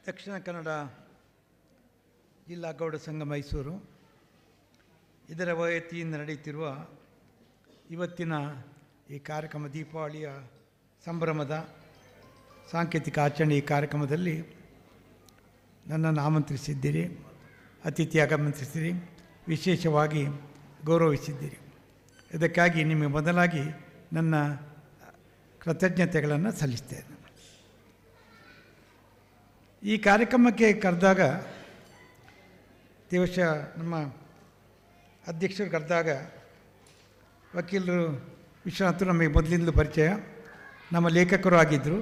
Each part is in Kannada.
ದಕ್ಷಿಣ ಕನ್ನಡ ಜಿಲ್ಲಾ ಗೌಡ ಸಂಘ ಮೈಸೂರು ಇದರ ವತಿಯಿಂದ ನಡೆಯುತ್ತಿರುವ ಇವತ್ತಿನ ಈ ಕಾರ್ಯಕ್ರಮ ದೀಪಾವಳಿಯ ಸಂಭ್ರಮದ ಸಾಂಕೇತಿಕ ಆಚರಣೆ ಈ ಕಾರ್ಯಕ್ರಮದಲ್ಲಿ ನನ್ನನ್ನು ಆಮಂತ್ರಿಸಿದ್ದೀರಿ, ಅತಿಥಿಯಾಗಿ ಆಮಂತ್ರಿಸಿದ್ದೀರಿ, ವಿಶೇಷವಾಗಿ ಗೌರವಿಸಿದ್ದೀರಿ. ಇದಕ್ಕಾಗಿ ನಿಮಗೆ ಮೊದಲಾಗಿ ನನ್ನ ಕೃತಜ್ಞತೆಗಳನ್ನು ಸಲ್ಲಿಸ್ತೇನೆ. ಈ ಕಾರ್ಯಕ್ರಮಕ್ಕೆ ಕರೆದಾಗ ಬಹುಶಃ ನಮ್ಮ ಅಧ್ಯಕ್ಷರು ಕರೆದಾಗ ವಕೀಲರು ವಿಶ್ವನಾಥರು ನಮಗೆ ಮೊದಲಿಂದಲೂ ಪರಿಚಯ, ನಮ್ಮ ಲೇಖಕರು ಆಗಿದ್ದರು.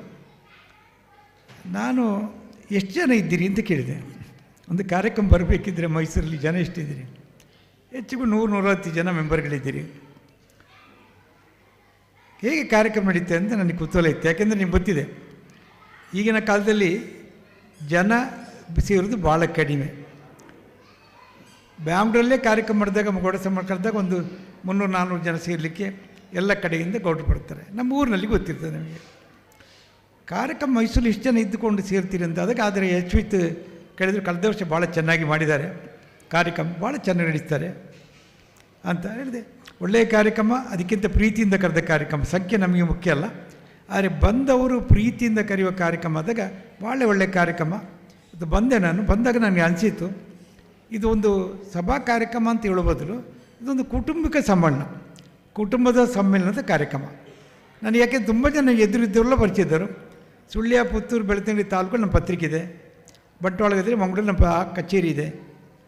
ನಾನು ಎಷ್ಟು ಜನ ಇದ್ದೀರಿ ಅಂತ ಕೇಳಿದೆ. ಒಂದು ಕಾರ್ಯಕ್ರಮ ಬರಬೇಕಿದ್ರೆ ಮೈಸೂರಲ್ಲಿ ಜನ ಎಷ್ಟಿದ್ದೀರಿ? ಹೆಚ್ಚಿಗೂ 100-110 ಜನ ಮೆಂಬರ್ಗಳಿದ್ದೀರಿ. ಹೇಗೆ ಕಾರ್ಯಕ್ರಮ ನಡೀತೆ ಅಂತ ನನಗೆ ಕುತೂಹಲ ಇತ್ತು. ಯಾಕೆಂದರೆ ನಿಮ್ಗೆ ಗೊತ್ತಿದೆ, ಈಗಿನ ಕಾಲದಲ್ಲಿ ಜನ ಸೇರೋದು ಭಾಳ ಕಡಿಮೆ. ಬ್ಯಾಂಗ್ಳೂರಲ್ಲೇ ಕಾರ್ಯಕ್ರಮ ಮಾಡಿದಾಗ ಗೌಡ ಸಮಾಜ ಕರೆದಾಗ ಒಂದು 300-400 ಜನ ಸೇರಲಿಕ್ಕೆ ಎಲ್ಲ ಕಡೆಯಿಂದ ಗೌಡರು ಬರ್ತಾರೆ. ನಮ್ಮ ಊರಿನಲ್ಲಿ ಗೊತ್ತಿರ್ತದೆ ನಮಗೆ. ಕಾರ್ಯಕ್ರಮ ಮೈಸೂರಲ್ಲಿ ಇಷ್ಟು ಜನ ಇದ್ದುಕೊಂಡು ಸೇರ್ತೀರಿ ಅಂತ ಅದಕ್ಕೆ. ಆದರೆ ಯಶ್ವಿತ್ ಕಳೆದ ವರ್ಷ ಭಾಳ ಚೆನ್ನಾಗಿ ಮಾಡಿದ್ದಾರೆ, ಕಾರ್ಯಕ್ರಮ ಭಾಳ ಚೆನ್ನಾಗಿ ನಡೆಸ್ತಾರೆ ಅಂತ ಹೇಳಿದೆ. ಒಳ್ಳೆಯ ಕಾರ್ಯಕ್ರಮ, ಅದಕ್ಕಿಂತ ಪ್ರೀತಿಯಿಂದ ಕರೆದ ಕಾರ್ಯಕ್ರಮ. ಸಂಖ್ಯೆ ನಮಗೆ ಮುಖ್ಯ ಅಲ್ಲ, ಆದರೆ ಬಂದವರು ಪ್ರೀತಿಯಿಂದ ಕರೆಯುವ ಕಾರ್ಯಕ್ರಮ ಆದಾಗ ಭಾಳ ಒಳ್ಳೆಯ ಕಾರ್ಯಕ್ರಮ. ಇದು ಬಂದಾಗ ನನಗೆ ಅನಿಸಿತು, ಇದು ಒಂದು ಸಭಾ ಕಾರ್ಯಕ್ರಮ ಅಂತ ಹೇಳೋ ಬದಲು ಇದೊಂದು ಕುಟುಂಬಿಕ ಸಮ್ಮೇಳನ, ಕುಟುಂಬದ ಸಮ್ಮೇಳನದ ಕಾರ್ಯಕ್ರಮ. ನಾನು ಯಾಕೆ ತುಂಬ ಜನ ಎದುರಿದ್ದವರೆಲ್ಲ ಪರಿಚಯಿದ್ದರು. ಸುಳ್ಯ, ಪುತ್ತೂರು, ಬೆಳ್ತಂಗಡಿ ತಾಲೂಕು ನಮ್ಮ ಪತ್ರಿಕೆ ಇದೆ, ಬಂಟ್ವಾಳಗದಲ್ಲಿ ಮಂಗಳೂರು ನಮ್ಮ ಕಚೇರಿ ಇದೆ,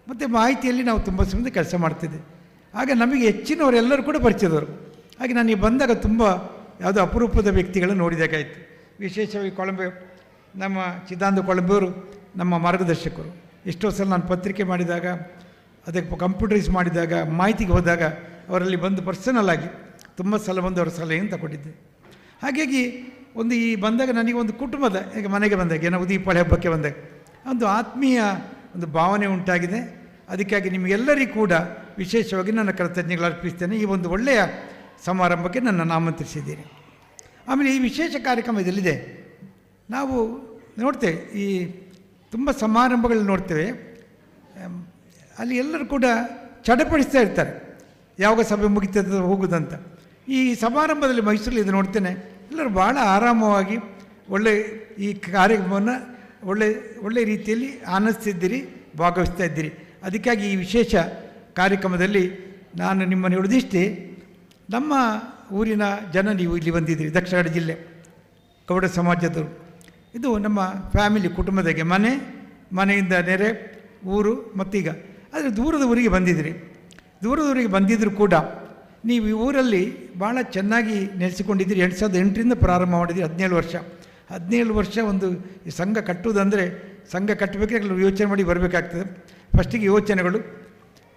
ಮತ್ತು ಮಾಹಿತಿಯಲ್ಲಿ ನಾವು ತುಂಬ ಸಮಯ ಕೆಲಸ ಮಾಡ್ತಿದ್ದೆ. ಆಗ ನಮಗೆ ಹೆಚ್ಚಿನವರೆಲ್ಲರೂ ಕೂಡ ಪರಿಚಯದವರು. ಹಾಗೆ ನನಗೆ ಬಂದಾಗ ತುಂಬ ಯಾವುದೋ ಅಪರೂಪದ ವ್ಯಕ್ತಿಗಳನ್ನು ನೋಡಿದಾಗಾಯಿತು. ವಿಶೇಷವಾಗಿ ಕೊಳಂಬೆ, ನಮ್ಮ ಚಿದಾನಂದ ಕೊಳಂಬೆಯವರು ನಮ್ಮ ಮಾರ್ಗದರ್ಶಕರು. ಎಷ್ಟೋ ಸಲ ನಾನು ಪತ್ರಿಕೆ ಮಾಡಿದಾಗ, ಅದಕ್ಕೆ ಕಂಪ್ಯೂಟರೈಸ್ ಮಾಡಿದಾಗ, ಮಾಹಿತಿಗೆ ಹೋದಾಗ ಅವರಲ್ಲಿ ಬಂದು ಪರ್ಸನಲ್ ಆಗಿ ತುಂಬ ಸಲ ಬಂದು ಅವರ ಸಲಹೆಯನ್ನು ತಗೊಂಡಿದ್ದೆ. ಹಾಗಾಗಿ ಒಂದು ಈ ಬಂದಾಗ ನನಗೆ ಒಂದು ಕುಟುಂಬದ, ಈಗ ಮನೆಗೆ ಬಂದಾಗ ಏನೋ ದೀಪಾವಳಿ ಹಬ್ಬಕ್ಕೆ ಬಂದಾಗ ಒಂದು ಆತ್ಮೀಯ ಒಂದು ಭಾವನೆ ಉಂಟಾಗಿದೆ. ಅದಕ್ಕಾಗಿ ನಿಮಗೆಲ್ಲರಿಗೂ ಕೂಡ ವಿಶೇಷವಾಗಿ ನನ್ನ ಕೃತಜ್ಞತೆಗಳು ಅರ್ಪಿಸ್ತೇನೆ. ಈ ಒಂದು ಒಳ್ಳೆಯ ಸಮಾರಂಭಕ್ಕೆ ನನ್ನನ್ನು ಆಮಂತ್ರಿಸಿದ್ದೀರಿ. ಆಮೇಲೆ ಈ ವಿಶೇಷ ಕಾರ್ಯಕ್ರಮ ಇದರಲ್ಲಿದೆ. ನಾವು ನೋಡ್ತೇವೆ, ಈ ತುಂಬ ಸಮಾರಂಭಗಳು ನೋಡ್ತೇವೆ, ಅಲ್ಲಿ ಎಲ್ಲರೂ ಕೂಡ ಚಡಪಡಿಸ್ತಾ ಇರ್ತಾರೆ, ಯಾವಾಗ ಸಭೆ ಮುಗಿತದೆ ಹೋಗೋದಂತ. ಈ ಸಮಾರಂಭದಲ್ಲಿ ಮೈಸೂರಲ್ಲಿ ಇದು ನೋಡ್ತೇನೆ, ಎಲ್ಲರೂ ಭಾಳ ಆರಾಮವಾಗಿ ಈ ಕಾರ್ಯಕ್ರಮವನ್ನು ಒಳ್ಳೆ ರೀತಿಯಲ್ಲಿ ಆನಂದಿಸಿದ್ದೀರಿ, ಭಾಗವಹಿಸ್ತಾ ಇದ್ದೀರಿ. ಅದಕ್ಕಾಗಿ ಈ ವಿಶೇಷ ಕಾರ್ಯಕ್ರಮದಲ್ಲಿ ನಾನು ನಿಮ್ಮನ್ನು ಉಳಿದಿಷ್ಟೇ. ನಮ್ಮ ಊರಿನ ಜನ ನೀವು ಇಲ್ಲಿ ಬಂದಿದ್ದೀರಿ, ದಕ್ಷಿಣ ಕನ್ನಡ ಜಿಲ್ಲೆ ಗೌಡ ಸಮಾಜದವರು. ಇದು ನಮ್ಮ ಫ್ಯಾಮಿಲಿ, ಕುಟುಂಬದಾಗೆ ಮನೆಯಿಂದ ನೆರೆ ಊರು ಮತ್ತೀಗ. ಆದರೆ ದೂರದ ಊರಿಗೆ ಬಂದಿದ್ದೀರಿ. ದೂರದ ಊರಿಗೆ ಬಂದಿದ್ದರೂ ಕೂಡ ನೀವು ಈ ಊರಲ್ಲಿ ಭಾಳ ಚೆನ್ನಾಗಿ ನೆಲೆಸಿಕೊಂಡಿದ್ದೀರಿ. 2008ರಿಂದ ಪ್ರಾರಂಭ ಮಾಡಿದ್ದೀರಿ, 17 ವರ್ಷ ಒಂದು ಈ ಸಂಘ ಕಟ್ಟುವುದಂದರೆ, ಸಂಘ ಕಟ್ಟಬೇಕಾದ್ರೆ ಯೋಚನೆ ಮಾಡಿ ಬರಬೇಕಾಗ್ತದೆ. ಫಸ್ಟಿಗೆ ಯೋಚನೆಗಳು,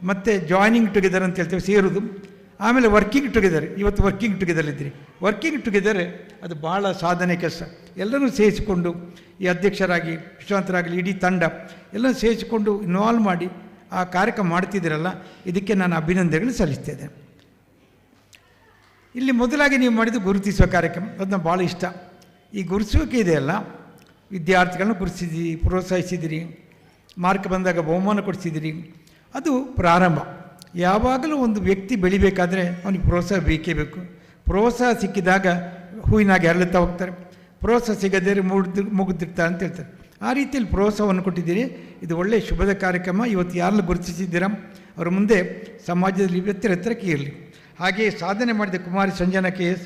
ಮತ್ತು ಜಾಯ್ನಿಂಗ್ ಟುಗೆದರ್ ಅಂತ ಹೇಳ್ತೇವೆ, ಸೇರೋದು. ಆಮೇಲೆ ವರ್ಕಿಂಗ್ ಟುಗೆದರ್. ಇವತ್ತು ವರ್ಕಿಂಗ್ ಟುಗೆದರ್ ಇದ್ದೀರಿ. ವರ್ಕಿಂಗ್ ಟುಗೆದರ್ ಅದು ಭಾಳ ಸಾಧನೆ ಕೆಲಸ. ಎಲ್ಲರೂ ಸೇರಿಸಿಕೊಂಡು ಈ ಅಧ್ಯಕ್ಷರಾಗಿ, ವಿಶ್ವನಾಥರಾಗಲಿ, ಇಡೀ ತಂಡ ಎಲ್ಲರೂ ಸೇರಿಸಿಕೊಂಡು ಇನ್ವಾಲ್ವ್ ಮಾಡಿ ಆ ಕಾರ್ಯಕ್ರಮ ಮಾಡ್ತಿದ್ದೀರಲ್ಲ, ಇದಕ್ಕೆ ನಾನು ಅಭಿನಂದನೆಗಳು ಸಲ್ಲಿಸ್ತೇನೆ. ಇಲ್ಲಿ ಮೊದಲಾಗಿ ನೀವು ಮಾಡಿದ್ದು ಗುರುತಿಸುವ ಕಾರ್ಯಕ್ರಮ, ಅದು ನನಗೆ ಭಾಳ ಇಷ್ಟ. ಈ ಗುರುತಿಸುವಿಕೆ ಇದೆಯಲ್ಲ, ವಿದ್ಯಾರ್ಥಿಗಳನ್ನ ಗುರುತಿಸಿದ್ದೀರಿ, ಪ್ರೋತ್ಸಾಹಿಸಿದ್ದೀರಿ, ಮಾರ್ಕ್ ಬಂದಾಗ ಬಹುಮಾನ ಕೊಡಿಸಿದ್ದೀರಿ. ಅದು ಪ್ರಾರಂಭ. ಯಾವಾಗಲೂ ಒಂದು ವ್ಯಕ್ತಿ ಬೆಳಿಬೇಕಾದ್ರೆ ಅವನಿಗೆ ಪ್ರೋತ್ಸಾಹ ಬೇಕೇ ಬೇಕು. ಪ್ರೋತ್ಸಾಹ ಸಿಕ್ಕಿದಾಗ ಹೂವಿನಾಗೆ ಅರಳುತ್ತಾ ಹೋಗ್ತಾರೆ, ಪ್ರೋತ್ಸಾಹ ಸಿಗದೇ ಮುಗಿದಿರ್ತಾರೆ ಅಂತ ಹೇಳ್ತಾರೆ. ಆ ರೀತಿಯಲ್ಲಿ ಪ್ರೋತ್ಸಾಹವನ್ನು ಕೊಟ್ಟಿದ್ದೀರಿ. ಇದು ಒಳ್ಳೆಯ ಶುಭದ ಕಾರ್ಯಕ್ರಮ. ಇವತ್ತು ಯಾರನ್ನು ಗುರುತಿಸಿದ್ದೀರಾ ಅವರ ಮುಂದೆ ಸಮಾಜದಲ್ಲಿ ಎತ್ತರಕ್ಕೆ ಇರಲಿ. ಹಾಗೆಯೇ ಸಾಧನೆ ಮಾಡಿದ ಕುಮಾರಿ ಸಂಜನಾ KS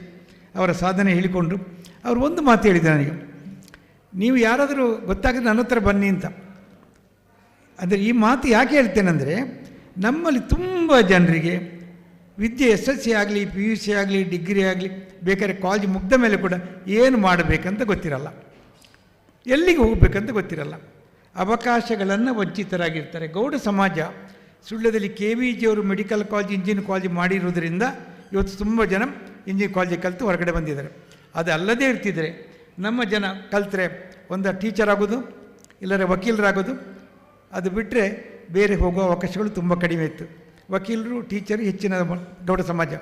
ಅವರ ಸಾಧನೆ ಹೇಳಿಕೊಂಡು ಅವರು ಒಂದು ಮಾತು ಹೇಳಿದೆ ನನಗೆ, ನೀವು ಯಾರಾದರೂ ಗೊತ್ತಾಗದೆ ನನ್ನ ಹತ್ರ ಬನ್ನಿ ಅಂತ. ಅಂದರೆ ಈ ಮಾತು ಯಾಕೆ ಹೇಳ್ತೇನೆಂದರೆ, ನಮ್ಮಲ್ಲಿ ತುಂಬ ಜನರಿಗೆ ವಿದ್ಯೆ SSLC ಆಗಲಿ, PUC ಆಗಲಿ, ಡಿಗ್ರಿ ಆಗಲಿ, ಬೇಕಾದ್ರೆ ಕಾಲೇಜ್ ಮುಗ್ದ ಮೇಲೆ ಕೂಡ ಏನು ಮಾಡಬೇಕಂತ ಗೊತ್ತಿರಲ್ಲ, ಎಲ್ಲಿಗೆ ಹೋಗಬೇಕಂತ ಗೊತ್ತಿರಲ್ಲ, ಅವಕಾಶಗಳನ್ನು ವಂಚಿತರಾಗಿರ್ತಾರೆ. ಗೌಡ ಸಮಾಜ ಸುಳ್ಯದಲ್ಲಿ KVG ಅವರು ಮೆಡಿಕಲ್ ಕಾಲೇಜ್, ಇಂಜಿನಿಯರಿಂಗ್ ಕಾಲೇಜ್ ಮಾಡಿರುವುದರಿಂದ ಇವತ್ತು ತುಂಬ ಜನ ಇಂಜಿನಿಯರಿಂಗ್ ಕಾಲೇಜಿಗೆ ಕಲಿತು ಹೊರಗಡೆ ಬಂದಿದ್ದಾರೆ. ಅದು ಅಲ್ಲದೇ ಇರ್ತಿದ್ರೆ ನಮ್ಮ ಜನ ಕಲಿತ್ರೆ ಒಂದು ಟೀಚರ್ ಆಗೋದು, ಇಲ್ಲರೆ ವಕೀಲರಾಗೋದು, ಅದು ಬಿಟ್ಟರೆ ಬೇರೆ ಹೋಗುವ ಅವಕಾಶಗಳು ತುಂಬ ಕಡಿಮೆ ಇತ್ತು. ವಕೀಲರು, ಟೀಚರು ಹೆಚ್ಚಿನ ಗೌಡ ಸಮಾಜ.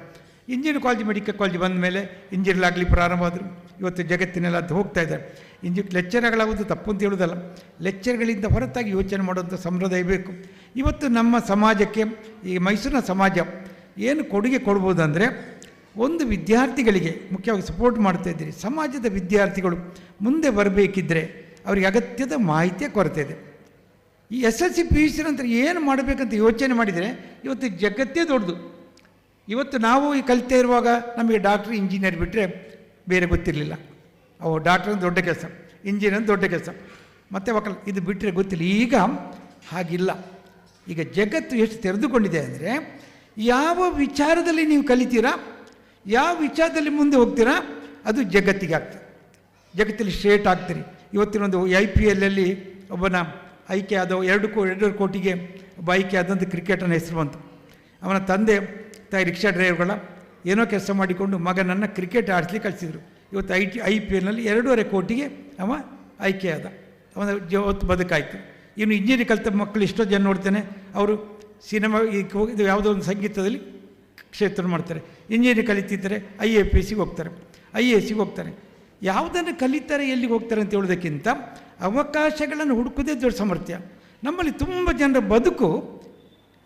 ಇಂಜಿನಿಯರಿಂಗ್ ಕಾಲೇಜ್, ಮೆಡಿಕಲ್ ಕಾಲೇಜ್ ಬಂದ ಮೇಲೆ ಇಂಜಿನಿಯರ್ಲಾಗಲಿ ಪ್ರಾರಂಭ ಆದರು. ಇವತ್ತು ಜಗತ್ತಿನೆಲ್ಲ ಅದು ಹೋಗ್ತಾ ಇದ್ದಾರೆ. ಲೆಕ್ಚರ್ಗಳಾಗೋದು ತಪ್ಪು ಅಂತ ಹೇಳೋದಲ್ಲ, ಲೆಕ್ಚರ್ಗಳಿಂದ ಹೊರತಾಗಿ ಯೋಚನೆ ಮಾಡುವಂಥ ಸಂಪ್ರದಾಯ ಬೇಕು. ಇವತ್ತು ನಮ್ಮ ಸಮಾಜಕ್ಕೆ, ಈ ಮೈಸೂರಿನ ಸಮಾಜ ಏನು ಕೊಡುಗೆ ಕೊಡ್ಬೋದಂದರೆ, ಒಂದು ವಿದ್ಯಾರ್ಥಿಗಳಿಗೆ ಮುಖ್ಯವಾಗಿ ಸಪೋರ್ಟ್ ಮಾಡ್ತಾ ಇದ್ದೀರಿ. ಸಮಾಜದ ವಿದ್ಯಾರ್ಥಿಗಳು ಮುಂದೆ ಬರಬೇಕಿದ್ದರೆ ಅವರಿಗೆ ಅಗತ್ಯದ ಮಾಹಿತಿಯ ಕೊರತೆ ಇದೆ. ಈ SSLC PUC ನಂತರ ಏನು ಮಾಡಬೇಕಂತ ಯೋಚನೆ ಮಾಡಿದರೆ ಇವತ್ತು ಜಗತ್ತೇ ದೊಡ್ಡದು. ಇವತ್ತು ನಾವು ಈ ಕಲಿತಾ ಇರುವಾಗ ನಮಗೆ ಡಾಕ್ಟ್ರ್, ಇಂಜಿನಿಯರ್ ಬಿಟ್ಟರೆ ಬೇರೆ ಗೊತ್ತಿರಲಿಲ್ಲ. ಅವು ಡಾಕ್ಟ್ರ್ ದೊಡ್ಡ ಕೆಲಸ, ಇಂಜಿನಿಯರ್ ದೊಡ್ಡ ಕೆಲಸ, ಮತ್ತು ಇದು ಬಿಟ್ಟರೆ ಗೊತ್ತಿಲ್ಲ. ಈಗ ಹಾಗಿಲ್ಲ. ಈಗ ಜಗತ್ತು ಎಷ್ಟು ತೆರೆದುಕೊಂಡಿದೆ ಅಂದರೆ, ಯಾವ ವಿಚಾರದಲ್ಲಿ ನೀವು ಕಲಿತೀರಾ, ಯಾವ ವಿಚಾರದಲ್ಲಿ ಮುಂದೆ ಹೋಗ್ತೀರಾ, ಅದು ಜಗತ್ತಿಗೆ ಆಗ್ತದೆ. ಜಗತ್ತಲ್ಲಿ ಸ್ಟ್ರೇಟ್ ಆಗ್ತೀರಿ. ಇವತ್ತಿನೊಂದು IPL ಒಬ್ಬನ ಆಯ್ಕೆ ಆದ 2 ಕೋಟಿಗೆ ಒಬ್ಬ ಆಯ್ಕೆ ಆದಂಥ ಕ್ರಿಕೆಟರ್ನ ಹೆಸರು ಬಂತು. ಅವನ ತಂದೆ ತಾಯಿ ರಿಕ್ಷಾ ಡ್ರೈವರ್ಗಳ ಏನೋ ಕೆಲಸ ಮಾಡಿಕೊಂಡು ಮಗನನ್ನು ಕ್ರಿಕೆಟ್ ಆಡಿಸ್ಲಿಕ್ಕೆ ಕಳಿಸಿದರು. ಇವತ್ತು IPL 2.5 ಕೋಟಿಗೆ ಅವ ಆಯ್ಕೆ ಆದ. ಅವನ ಹೊತ್ತು ಬದುಕಾಯಿತು. ಇನ್ನು ಇಂಜಿನಿಯರಿಂಗ್ ಕಲಿತ ಮಕ್ಕಳು ಎಷ್ಟೋ ಜನ ನೋಡ್ತೇನೆ, ಅವರು ಸಿನಿಮಾ ಇದು ಯಾವುದೋ ಒಂದು ಸಂಗೀತದಲ್ಲಿ ಕ್ಷೇತ್ರ ಮಾಡ್ತಾರೆ. ಇಂಜಿನಿಯರಿಂಗ್ ಕಲಿತಿದ್ದರೆ IAPSಗೆ ಹೋಗ್ತಾರೆ, IASಗೆ ಹೋಗ್ತಾರೆ. ಯಾವುದನ್ನು ಕಲಿತಾರೆ, ಎಲ್ಲಿಗೆ ಹೋಗ್ತಾರೆ ಅಂತ ಹೇಳೋದಕ್ಕಿಂತ ಅವಕಾಶಗಳನ್ನು ಹುಡುಕೋದೇ ದೊಡ್ಡ ಸಾಮರ್ಥ್ಯ. ನಮ್ಮಲ್ಲಿ ತುಂಬ ಜನರ ಬದುಕು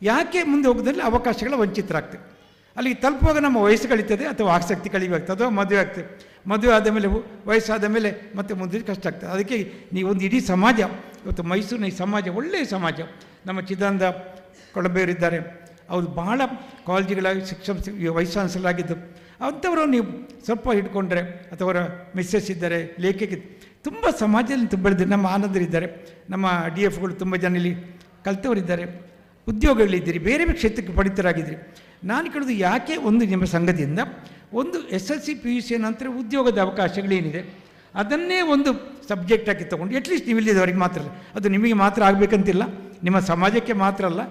ಯಾಕೆ ಮುಂದೆ ಹೋಗೋದ್ರಲ್ಲಿ ಅವಕಾಶಗಳ ವಂಚಿತರಾಗ್ತದೆ. ಅಲ್ಲಿಗೆ ತಲುಪುವಾಗ ನಮ್ಮ ವಯಸ್ಸು ಕಳೀತದೆ, ಅಥವಾ ಆಸಕ್ತಿ ಕಳಿಬೇಕಾಗ್ತದೆ, ಅಥವಾ ಮದುವೆ ಆಗ್ತದೆ. ಮದುವೆ ಆದ ಮೇಲೆ, ವಯಸ್ಸಾದ ಮೇಲೆ ಮತ್ತೆ ಮುಂದೆ ಕಷ್ಟ ಆಗ್ತದೆ. ಅದಕ್ಕೆ ನೀವೊಂದು ಇಡೀ ಸಮಾಜ, ಇವತ್ತು ಮೈಸೂರಿನ ಈ ಸಮಾಜ ಒಳ್ಳೆಯ ಸಮಾಜ. ನಮ್ಮ ಚಿದಾನಂದ ಕೊಳಂಬೆಯವರಿದ್ದಾರೆ, ಅವರು ಭಾಳ ಕಾಲೇಜುಗಳ ವೈಸ್ ಚಾನ್ಸಲರ್ ಆಗಿದ್ದು. ಅಂಥವರು ನೀವು ಸ್ವಲ್ಪ ಹಿಡ್ಕೊಂಡ್ರೆ, ಅಥವಾ ಅವರ ಮಿಸ್ಸಸ್ ಇದ್ದಾರೆ, ಲೇಖಕಿ, ತುಂಬ ಸಮಾಜದಲ್ಲಿ ಬೆಳೆದಿದ್ದಾರೆ. ನಮ್ಮ ಆನಂದರಿದ್ದಾರೆ, ನಮ್ಮ DFಗಳು ತುಂಬ ಜನ ಇಲ್ಲಿ ಕಲಿತವರಿದ್ದಾರೆ, ಉದ್ಯೋಗಗಳಿದ್ದೀರಿ, ಬೇರೆ ಬೇರೆ ಕ್ಷೇತ್ರಕ್ಕೆ ಪಡಿತರಾಗಿದ್ದೀರಿ. ನಾನು ಕೇಳೋದು, ಯಾಕೆ ಒಂದು ನಿಮ್ಮ ಸಂಘದಿಂದ ಒಂದು SSLC PUC ನಂತರ ಉದ್ಯೋಗದ ಅವಕಾಶಗಳೇನಿದೆ ಅದನ್ನೇ ಒಂದು ಸಬ್ಜೆಕ್ಟ್ ಆಗಿ ತೊಗೊಂಡು, ಅಟ್ಲೀಸ್ಟ್ ನೀವು ಇಲ್ಲಿದ್ದವರಿಗೆ ಮಾತ್ರ ಅಲ್ಲ, ಅದು ನಿಮಗೆ ಮಾತ್ರ ಆಗಬೇಕಂತಿಲ್ಲ, ನಿಮ್ಮ ಸಮಾಜಕ್ಕೆ ಮಾತ್ರ ಅಲ್ಲ,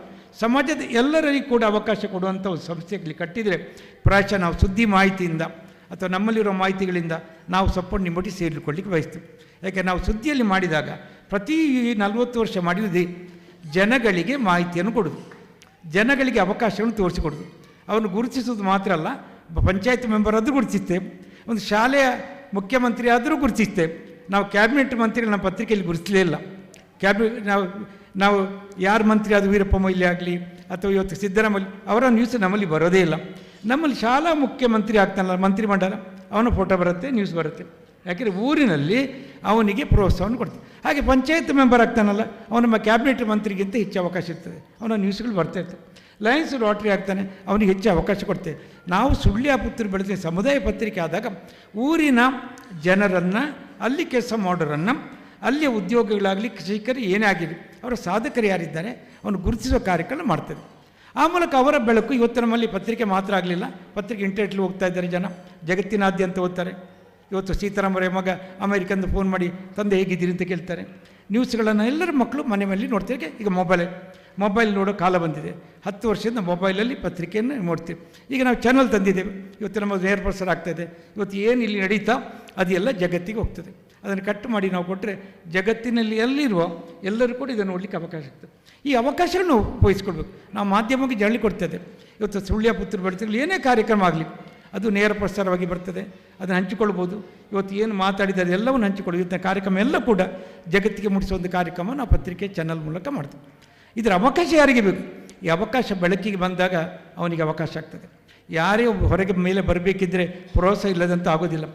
ಸಮಾಜದ ಎಲ್ಲರಿಗೂ ಕೂಡ ಅವಕಾಶ ಕೊಡುವಂಥ ಒಂದು ಸಂಸ್ಥೆಯಲ್ಲಿ ಕಟ್ಟಿದರೆ ಪ್ರಾಯಶಃ ನಾವು ಸುದ್ದಿ ಮಾಹಿತಿಯಿಂದ ಅಥವಾ ನಮ್ಮಲ್ಲಿರೋ ಮಾಹಿತಿಗಳಿಂದ ನಾವು ಸ್ವಲ್ಪ ನಿಮ್ಮೊಟ್ಟಿಗೆ ಸೇರಿಕೊಳ್ಳಿಕ್ಕೆ ಬಯಸ್ತೀವಿ. ಯಾಕೆ ನಾವು ಸುದ್ದಿಯಲ್ಲಿ ಮಾಡಿದಾಗ ಪ್ರತಿ 40 ವರ್ಷ ಮಾಡಿರೋದು ಜನಗಳಿಗೆ ಮಾಹಿತಿಯನ್ನು ಕೊಡೋದು, ಜನಗಳಿಗೆ ಅವಕಾಶವನ್ನು ತೋರಿಸಿಕೊಡೋದು. ಅವನು ಗುರುತಿಸೋದು ಮಾತ್ರ ಅಲ್ಲ, ಪಂಚಾಯತ್ ಮೆಂಬರ್ ಆದರೂ ಗುರುತಿಸ್ತೇವೆ, ಒಂದು ಶಾಲೆಯ ಮುಖ್ಯಮಂತ್ರಿ ಆದರೂ ಗುರುತಿಸ್ತೇವೆ. ನಾವು ಕ್ಯಾಬಿನೆಟ್ ಮಂತ್ರಿಗಳು ನಮ್ಮ ಪತ್ರಿಕೆಯಲ್ಲಿ ಗುರುತಿಸಲೇ ಇಲ್ಲ. ನಾವು ಯಾರು ಮಂತ್ರಿ ಆದ ವೀರಪ್ಪ ಮೊಯ್ಲಿ ಆಗಲಿ ಅಥವಾ ಇವತ್ತು ಸಿದ್ದರಾಮಯ್ಯ ಅವರ ನ್ಯೂಸ್ ನಮ್ಮಲ್ಲಿ ಬರೋದೇ ಇಲ್ಲ. ನಮ್ಮಲ್ಲಿ ಶಾಲಾ ಮುಖ್ಯಮಂತ್ರಿ ಆಗ್ತಾನಲ್ಲ, ಮಂತ್ರಿಮಂಡಲ, ಅವನ ಫೋಟೋ ಬರುತ್ತೆ, ನ್ಯೂಸ್ ಬರುತ್ತೆ. ಯಾಕೆಂದರೆ ಊರಿನಲ್ಲಿ ಅವನಿಗೆ ಪ್ರೋತ್ಸಾಹವನ್ನು ಕೊಡ್ತೀವಿ. ಹಾಗೆ ಪಂಚಾಯತ್ ಮೆಂಬರ್ ಆಗ್ತಾನಲ್ಲ, ಅವನು ನಮ್ಮ ಕ್ಯಾಬಿನೆಟ್ ಮಂತ್ರಿಗಿಂತ ಹೆಚ್ಚು ಅವಕಾಶ ಇರ್ತದೆ, ಅವನ ನ್ಯೂಸ್ಗಳು ಬರ್ತಾ ಇರ್ತವೆ. ಲಯನ್ಸ್ ಲಾಟ್ರಿ ಆಗ್ತಾನೆ, ಅವನಿಗೆ ಹೆಚ್ಚು ಅವಕಾಶ ಕೊಡ್ತೇವೆ. ನಾವು ಸುಳ್ಯ ಪುತ್ರ ಬೆಳೆದ ಸಮುದಾಯ ಪತ್ರಿಕೆ ಆದಾಗ ಊರಿನ ಜನರನ್ನು, ಅಲ್ಲಿ ಕೆಲಸ ಮಾಡೋರನ್ನು, ಅಲ್ಲಿಯ ಉದ್ಯೋಗಿಗಳಾಗಲಿ, ಕೃಷಿಕರು ಏನೇ ಆಗಿರಲಿ, ಅವರ ಸಾಧಕರು ಯಾರಿದ್ದಾರೆ ಅವನು ಗುರುತಿಸುವ ಕಾರ್ಯಕ್ರಮ ಮಾಡ್ತದೆ. ಆ ಮೂಲಕ ಅವರ ಬೆಳಕು ಇವತ್ತು ನಮ್ಮಲ್ಲಿ ಪತ್ರಿಕೆ ಮಾತ್ರ ಆಗಲಿಲ್ಲ, ಪತ್ರಿಕೆ ಇಂಟರ್ನೆಟ್ಲಿ ಹೋಗ್ತಾ ಇದ್ದಾರೆ ಜನ, ಜಗತ್ತಿನಾದ್ಯಂತ ಓದ್ತಾರೆ. ಇವತ್ತು ಸೀತಾರಾಮಯ್ಯ ಮಗ ಅಮೇರಿಕಂದು ಫೋನ್ ಮಾಡಿ ತಂದೆ ಹೇಗಿದ್ದೀರಿ ಅಂತ ಕೇಳ್ತಾರೆ. ನ್ಯೂಸ್ಗಳನ್ನು ಎಲ್ಲರ ಮಕ್ಕಳು ಮನೆ ಮೇಲೆ ನೋಡ್ತಾರೆ. ಈಗ ಮೊಬೈಲ್ ನೋಡೋ ಕಾಲ ಬಂದಿದೆ. 10 ವರ್ಷದಿಂದ ಮೊಬೈಲಲ್ಲಿ ಪತ್ರಿಕೆಯನ್ನು ನೋಡ್ತೀವಿ. ಈಗ ನಾವು ಚಾನಲ್ ತಂದಿದ್ದೇವೆ, ಇವತ್ತು ನಮ್ಮ ನೇರ ಪ್ರಸಾರ ಆಗ್ತಾಯಿದೆ. ಇವತ್ತು ಏನು ಇಲ್ಲಿ ನಡೀತಾ ಅದೆಲ್ಲ ಜಗತ್ತಿಗೆ ಹೋಗ್ತದೆ. ಅದನ್ನು ಕಟ್ ಮಾಡಿ ನಾವು ಕೊಟ್ಟರೆ ಜಗತ್ತಿನಲ್ಲಿ ಎಲ್ಲಿರುವ ಎಲ್ಲರೂ ಕೂಡ ಇದನ್ನು ನೋಡಲಿಕ್ಕೆ ಅವಕಾಶ ಆಗ್ತದೆ. ಈ ಅವಕಾಶಗಳನ್ನು ಉಪಯೋಗಿಸ್ಕೊಳ್ಬೇಕು. ನಾವು ಮಾಧ್ಯಮಕ್ಕೆ ಜರಳಿ ಕೊಡ್ತದೆ. ಇವತ್ತು ಸುಳ್ಯ ಪುತ್ರ ಬೆಳೆಸಲು ಏನೇ ಕಾರ್ಯಕ್ರಮ ಆಗಲಿ ಅದು ನೇರ ಪ್ರಸಾರವಾಗಿ ಬರ್ತದೆ, ಅದನ್ನು ಹಂಚಿಕೊಳ್ಬೋದು. ಇವತ್ತು ಏನು ಮಾತಾಡಿದ್ದಾರೆ ಎಲ್ಲವನ್ನು ಹಂಚಿಕೊಳ್ಳಿ. ಇವತ್ತಿನ ಕಾರ್ಯಕ್ರಮ ಎಲ್ಲ ಕೂಡ ಜಗತ್ತಿಗೆ ಮುಟ್ಟಿಸೋ ಒಂದು ಕಾರ್ಯಕ್ರಮ ನಾವು ಪತ್ರಿಕೆ ಚಾನಲ್ ಮೂಲಕ ಮಾಡ್ತೀವಿ. ಇದರ ಅವಕಾಶ ಯಾರಿಗೆ ಬೇಕು? ಈ ಅವಕಾಶ ಬೆಳಕಿಗೆ ಬಂದಾಗ ಅವನಿಗೆ ಅವಕಾಶ ಆಗ್ತದೆ. ಯಾರೇ ಒಬ್ಬ ಹೊರಗೆ ಮೇಲೆ ಬರಬೇಕಿದ್ದರೆ ಪ್ರೋತ್ಸಾಹ ಇಲ್ಲದಂತ ಆಗೋದಿಲ್ಲ.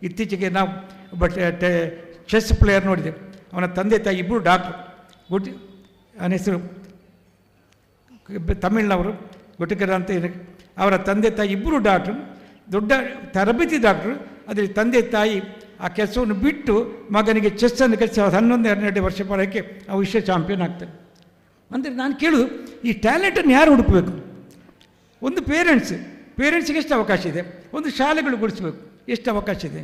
ಇತ್ತೀಚೆಗೆ ನಾವು ಚೆಸ್ ಪ್ಲೇಯರ್ ನೋಡಿದೆ, ಅವನ ತಂದೆ ತಾಯಿ ಇಬ್ಬರು ಡಾಕ್ಟ್ರು. ಅವನ ಹೆಸರು ತಮಿಳ್ನವರು, ಗುಟಿಕರ ಅಂತ ಇದೆ. ಅವರ ತಂದೆ ತಾಯಿ ಇಬ್ಬರು ಡಾಕ್ಟ್ರು, ದೊಡ್ಡ ತರಬೇತಿ ಡಾಕ್ಟ್ರು. ಅದರಲ್ಲಿ ತಂದೆ ತಾಯಿ ಆ ಕೆಲಸವನ್ನು ಬಿಟ್ಟು ಮಗನಿಗೆ ಚೆಸ್ಸನ್ನು ಕಲಿಸಿ 11-12 ವರ್ಷ ಬರೋಕ್ಕೆ ಆ ವಿಶ್ವ ಚಾಂಪಿಯನ್ ಆಗ್ತಾನೆ. ಅಂದರೆ ನಾನು ಕೇಳೋದು, ಈ ಟ್ಯಾಲೆಂಟನ್ನು ಯಾರು ಹುಡುಕಬೇಕು? ಒಂದು ಪೇರೆಂಟ್ಸಿಗೆ ಎಷ್ಟು ಅವಕಾಶ ಇದೆ, ಒಂದು ಶಾಲೆಗಳು ಗುಡಿಸ್ಬೇಕು, ಎಷ್ಟು ಅವಕಾಶ ಇದೆ.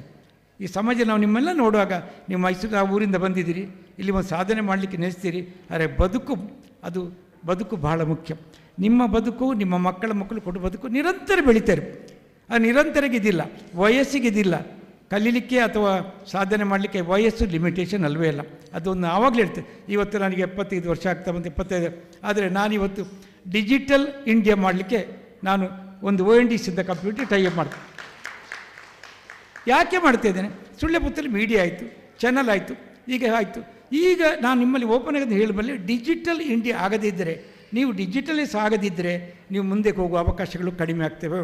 ಈ ಸಮಾಜ ನಾವು ನಿಮ್ಮೆಲ್ಲ ನೋಡುವಾಗ, ನೀವು ಮೈಸೂರು ಆ ಊರಿಂದ ಬಂದಿದ್ದೀರಿ, ಇಲ್ಲಿ ಒಂದು ಸಾಧನೆ ಮಾಡಲಿಕ್ಕೆ ನೆನೆಸ್ತೀರಿ. ಆದರೆ ಬದುಕು ಬಹಳ ಮುಖ್ಯ. ನಿಮ್ಮ ಬದುಕು, ನಿಮ್ಮ ಮಕ್ಕಳು ಕೊಟ್ಟು ಬದುಕು ನಿರಂತರ ಬೆಳೀತಾರೆ. ಆ ನಿರಂತರಕ್ಕೆ ಇದಿಲ್ಲ, ವಯಸ್ಸಿಗೆ ಇದಿಲ್ಲ. ಕಲೀಲಿಕ್ಕೆ ಅಥವಾ ಸಾಧನೆ ಮಾಡಲಿಕ್ಕೆ ವಯಸ್ಸು ಲಿಮಿಟೇಷನ್ ಅಲ್ವೇ ಇಲ್ಲ. ಅದೊಂದು ಆವಾಗಲೇ ಇರ್ತದೆ. ಇವತ್ತು ನನಗೆ 75 ವರ್ಷ ಆಗ್ತಾ ಬಂದು 25. ಆದರೆ ನಾನಿವತ್ತು ಡಿಜಿಟಲ್ ಇಂಡಿಯಾ ಮಾಡಲಿಕ್ಕೆ ನಾನು ಒಂದು ONDCಯಿಂದ ಕಂಪ್ಯೂಟರ್ ಟೈಅಪ್ ಮಾಡ್ತೀನಿ. ಯಾಕೆ ಮಾಡ್ತಾಯಿದ್ದೇನೆ? ಸುಳ್ಯ ಪುತ್ತಲ್ಲಿ ಮೀಡಿಯಾ ಆಯಿತು, ಚಾನಲ್ ಆಯಿತು, ಈಗ ಆಯಿತು. ಈಗ ನಾನು ನಿಮ್ಮಲ್ಲಿ ಓಪನ್ ಆಗಿ ಹೇಳಬಲ್ಲೆ, ಡಿಜಿಟಲ್ ಇಂಡಿಯಾ ಆಗದಿದ್ದರೆ, ನೀವು ಡಿಜಿಟಲೈಸ್ ಆಗದಿದ್ದರೆ ನೀವು ಮುಂದಕ್ಕೆ ಹೋಗುವ ಅವಕಾಶಗಳು ಕಡಿಮೆ ಆಗ್ತವೆ.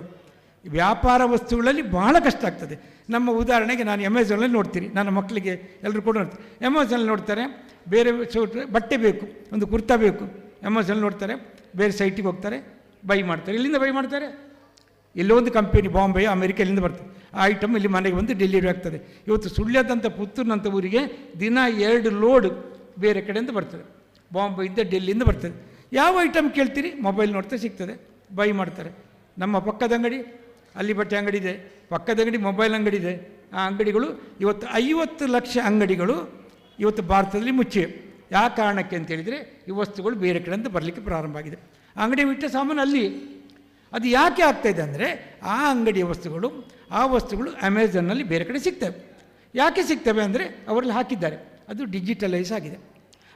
ವ್ಯಾಪಾರ ವಸ್ತುಗಳಲ್ಲಿ ಬಹಳ ಕಷ್ಟ ಆಗ್ತದೆ. ನಮ್ಮ ಉದಾಹರಣೆಗೆ ನಾನು ಅಮೆಝಾನಲ್ಲಿ ನೋಡ್ತೀನಿ, ನನ್ನ ಮಕ್ಕಳಿಗೆ ಎಲ್ಲರೂ ಕೂಡ ನೋಡ್ತೀನಿ, ಅಮೆಝಾನಲ್ಲಿ ನೋಡ್ತಾರೆ, ಬೇರೆ ಬಟ್ಟೆ ಬೇಕು, ಒಂದು ಕುರ್ತಾ ಬೇಕು, ಅಮೆಝಾನಲ್ಲಿ ನೋಡ್ತಾರೆ, ಬೇರೆ ಸೈಟಿಗೆ ಹೋಗ್ತಾರೆ, ಬೈ ಮಾಡ್ತಾರೆ. ಇಲ್ಲಿಂದ ಬೈ ಮಾಡ್ತಾರೆ, ಎಲ್ಲೋ ಒಂದು ಕಂಪನಿ ಬಾಂಬೆ ಅಮೆರಿಕ ಇಲ್ಲಿಂದ ಬರ್ತದೆ, ಆ ಐಟಮ್ ಇಲ್ಲಿ ಮನೆಗೆ ಬಂದು ಡೆಲಿವರಿ ಆಗ್ತದೆ. ಇವತ್ತು ಸುಳ್ಯದಂಥ ಪುತ್ತೂರಿನಂಥ ಊರಿಗೆ ದಿನ 2 ಲೋಡ್ ಬೇರೆ ಕಡೆಯಿಂದ ಬರ್ತದೆ, ಬಾಂಬೆಯಿಂದ ಡೆಲ್ಲಿಯಿಂದ ಬರ್ತದೆ. ಯಾವ ಐಟಮ್ ಕೇಳ್ತೀರಿ ಮೊಬೈಲ್ ನೋಡ್ತಾ ಸಿಗ್ತದೆ, ಬೈ ಮಾಡ್ತಾರೆ. ನಮ್ಮ ಪಕ್ಕದ ಅಂಗಡಿ, ಅಲ್ಲಿ ಬಟ್ಟೆ ಅಂಗಡಿ ಇದೆ, ಪಕ್ಕದ ಅಂಗಡಿ ಮೊಬೈಲ್ ಅಂಗಡಿ ಇದೆ. ಆ ಅಂಗಡಿಗಳು ಇವತ್ತು 50 ಲಕ್ಷ ಅಂಗಡಿಗಳು ಇವತ್ತು ಭಾರತದಲ್ಲಿ ಮುಚ್ಚಿವೆ. ಯಾವ ಕಾರಣಕ್ಕೆ ಅಂತೇಳಿದರೆ ಈ ವಸ್ತುಗಳು ಬೇರೆ ಕಡೆಯಿಂದ ಬರಲಿಕ್ಕೆ ಪ್ರಾರಂಭ ಆಗಿದೆ. ಅಂಗಡಿ ಬಿಟ್ಟ ಸಾಮಾನು ಅಲ್ಲಿ. ಅದು ಯಾಕೆ ಆಗ್ತಾಯಿದೆ ಅಂದರೆ ಆ ಅಂಗಡಿಯ ವಸ್ತುಗಳು, ಆ ವಸ್ತುಗಳು ಅಮೆಝಾನ್ನಲ್ಲಿ ಬೇರೆ ಕಡೆ ಸಿಗ್ತವೆ. ಯಾಕೆ ಸಿಗ್ತವೆ ಅಂದರೆ ಅವರಲ್ಲಿ ಹಾಕಿದ್ದಾರೆ, ಅದು ಡಿಜಿಟಲೈಸ್ ಆಗಿದೆ.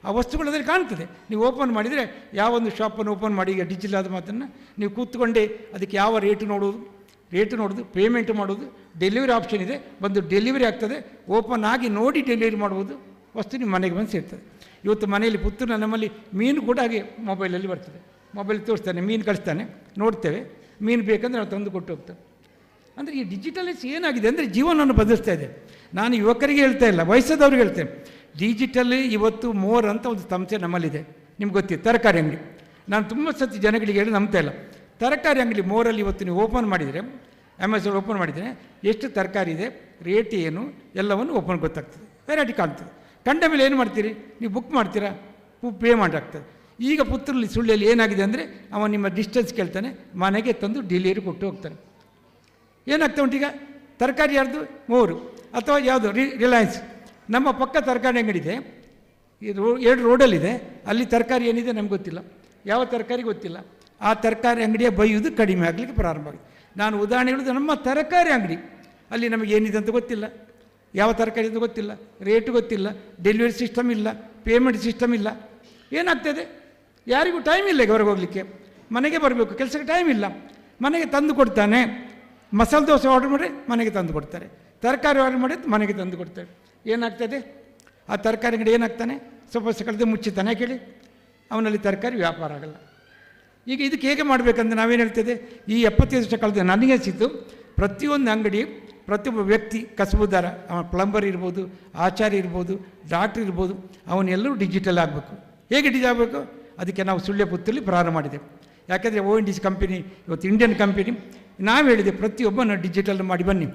ಆ ವಸ್ತುಗಳು ಅದರಲ್ಲಿ ಕಾಣ್ತದೆ. ನೀವು ಓಪನ್ ಮಾಡಿದರೆ, ಯಾವೊಂದು ಶಾಪನ್ನು ಓಪನ್ ಮಾಡಿ, ಈಗ ಡಿಜಿಟಲ್ ಆದ ಮಾತನ್ನು ನೀವು ಕೂತ್ಕೊಂಡೇ ಅದಕ್ಕೆ ಯಾವ ರೇಟು ನೋಡೋದು, ಪೇಮೆಂಟ್ ಮಾಡೋದು, ಡೆಲಿವರಿ ಆಪ್ಷನ್ ಇದೆ, ಬಂದು ಡೆಲಿವರಿ ಆಗ್ತದೆ, ಓಪನ್ ಆಗಿ ನೋಡಿ ಡೆಲಿವರಿ ಮಾಡ್ಬೋದು, ವಸ್ತು ನಿಮ್ಮ ಮನೆಗೆ ಬಂದು ಸೇರ್ತದೆ. ಇವತ್ತು ಮನೆಯಲ್ಲಿ ಪುತ್ತೂರಿನ ನಮ್ಮಲ್ಲಿ ಮೀನು ಕೂಡ ಹಾಗೆ ಮೊಬೈಲಲ್ಲಿ ಬರ್ತದೆ, ಮೊಬೈಲ್ ತೋರಿಸ್ತಾನೆ, ಮೀನು ಕಳಿಸ್ತಾನೆ, ನೋಡ್ತೇವೆ, ಮೀನು ಬೇಕಂದ್ರೆ ನಾವು ತಂದು ಕೊಟ್ಟು ಹೋಗ್ತೇವೆ. ಅಂದರೆ ಈ ಡಿಜಿಟಲೈಸ್ ಏನಾಗಿದೆ ಅಂದರೆ ಜೀವನವನ್ನು ಬದಲಿಸ್ತಾ ಇದೆ. ನಾನು ಯುವಕರಿಗೆ ಹೇಳ್ತಾ ಇಲ್ಲ, ವಯಸ್ಸಾದವ್ರಿಗೆ ಹೇಳ್ತೇನೆ, ಡಿಜಿಟಲ್ ಇವತ್ತು ಮೋರ್ ಅಂತ ಒಂದು ಸಂಸ್ಥೆ ನಮ್ಮಲ್ಲಿದೆ, ನಿಮ್ಗೆ ಗೊತ್ತಿದೆ, ತರಕಾರಿ ಅಂಗಡಿ. ನಾನು ತುಂಬ ಸತಿ ಜನಗಳಿಗೆ ಹೇಳಿ ನಂಬ್ತಾ ಇಲ್ಲ. ತರಕಾರಿ ಅಂಗಡಿ ಮೋರಲ್ಲಿ ಇವತ್ತು ನೀವು ಓಪನ್ ಮಾಡಿದರೆ, ಅಮೆಝಾನ್ ಓಪನ್ ಮಾಡಿದರೆ ಎಷ್ಟು ತರಕಾರಿ ಇದೆ, ರೇಟ್ ಏನು, ಎಲ್ಲವನ್ನು ಓಪನ್ ಗೊತ್ತಾಗ್ತದೆ, ವೆರೈಟಿ ಕಾಣ್ತದೆ. ಕಂಡ ಮೇಲೆ ಏನು ಮಾಡ್ತೀರಿ, ನೀವು ಬುಕ್ ಮಾಡ್ತೀರಾ, ಪೇ ಮಾಡಾಗ್ತದೆ. ಈಗ ಪುತ್ತೂರಲ್ಲಿ ಸುಳ್ಳಿಯಲ್ಲಿ ಏನಾಗಿದೆ ಅಂದರೆ ಅವ ನಿಮ್ಮ ಡಿಸ್ಟೆನ್ಸ್ ಕೇಳ್ತಾನೆ, ಮನೆಗೆ ತಂದು ಡೆಲಿವರಿ ಕೊಟ್ಟು ಹೋಗ್ತಾನೆ. ಏನಾಗ್ತಾ ಉಂಟೀಗ, ತರಕಾರಿ ಯಾರ್ದು ಮೋರು ಅಥವಾ ಯಾವುದು ರಿಲಯನ್ಸ್. ನಮ್ಮ ಪಕ್ಕ ತರಕಾರಿ ಅಂಗಡಿ ಇದೆ, 2 ರೋಡಲ್ಲಿದೆ, ಅಲ್ಲಿ ತರಕಾರಿ ಏನಿದೆ ನಮ್ಗೆ ಗೊತ್ತಿಲ್ಲ, ಯಾವ ತರಕಾರಿ ಗೊತ್ತಿಲ್ಲ. ಆ ತರಕಾರಿ ಅಂಗಡಿಯ ಬೈಯುವುದು ಕಡಿಮೆ ಆಗಲಿಕ್ಕೆ ಪ್ರಾರಂಭ ಆಗಿದೆ. ನಾನು ಉದಾಹರಣೆ ಹೇಳೋದು, ನಮ್ಮ ತರಕಾರಿ ಅಂಗಡಿ ಅಲ್ಲಿ ನಮಗೆ ಏನಿದೆ ಅಂತ ಗೊತ್ತಿಲ್ಲ, ಯಾವ ತರಕಾರಿ ಅಂತ ಗೊತ್ತಿಲ್ಲ, ರೇಟು ಗೊತ್ತಿಲ್ಲ, ಡೆಲಿವರಿ ಸಿಸ್ಟಮ್ ಇಲ್ಲ, ಪೇಮೆಂಟ್ ಸಿಸ್ಟಮ್ ಇಲ್ಲ. ಏನಾಗ್ತದೆ, ಯಾರಿಗೂ ಟೈಮ್ ಇಲ್ಲ ಈಗ ಹೊರಗೆ ಹೋಗಲಿಕ್ಕೆ, ಮನೆಗೆ ಬರಬೇಕು, ಕೆಲಸಕ್ಕೆ ಟೈಮ್ ಇಲ್ಲ, ಮನೆಗೆ ತಂದು ಕೊಡ್ತಾನೆ. ಮಸಾಲೆ ದೋಸೆ ಆರ್ಡರ್ ಮಾಡಿ ಮನೆಗೆ ತಂದು ಕೊಡ್ತಾರೆ, ತರಕಾರಿ ಆರ್ಡರ್ ಮಾಡಿ ಮನೆಗೆ ತಂದು ಕೊಡ್ತಾರೆ. ಏನಾಗ್ತದೆ, ಆ ತರಕಾರಿ ಅಂಗಡಿ ಏನಾಗ್ತಾನೆ, ಸ್ವಲ್ಪ ವರ್ಷ ಕಳೆದು ಮುಚ್ಚುತ್ತಾನೆ. ಕೇಳಿ, ಅವನಲ್ಲಿ ತರಕಾರಿ ವ್ಯಾಪಾರ ಆಗಲ್ಲ. ಈಗ ಇದಕ್ಕೆ ಹೇಗೆ ಮಾಡಬೇಕಂದ್ರೆ ನಾವೇನು ಹೇಳ್ತೇವೆ, ಈ 75 ವರ್ಷ ಕಳೆದ ನನಗೆ ಸಿಕ್ತು, ಪ್ರತಿಯೊಂದು ಅಂಗಡಿ, ಪ್ರತಿಯೊಬ್ಬ ವ್ಯಕ್ತಿ ಕಸಬುದಾರ, ಅವನ ಪ್ಲಂಬರ್ ಇರ್ಬೋದು, ಆಚಾರ್ಯ ಇರ್ಬೋದು, ಡಾಕ್ಟ್ರ್ ಇರ್ಬೋದು, ಅವನ್ನೆಲ್ಲರೂ ಡಿಜಿಟಲ್ ಆಗಬೇಕು. ಹೇಗೆ ಡಿಜಿಟಲ್ ಆಗಬೇಕು, ಅದಕ್ಕೆ ನಾವು ಸುಳ್ಯ ಪುತ್ತೂರಲ್ಲಿ ಪ್ರಾರಂಭ ಮಾಡಿದೆವು. ಯಾಕೆಂದರೆ ONDC ಕಂಪನಿ ಇವತ್ತು ಇಂಡಿಯನ್ ಕಂಪನಿ. ನಾವು ಹೇಳಿದೆ, ಪ್ರತಿಯೊಬ್ಬನ ಡಿಜಿಟಲ್ ಮಾಡಿ ಬನ್ನಿ,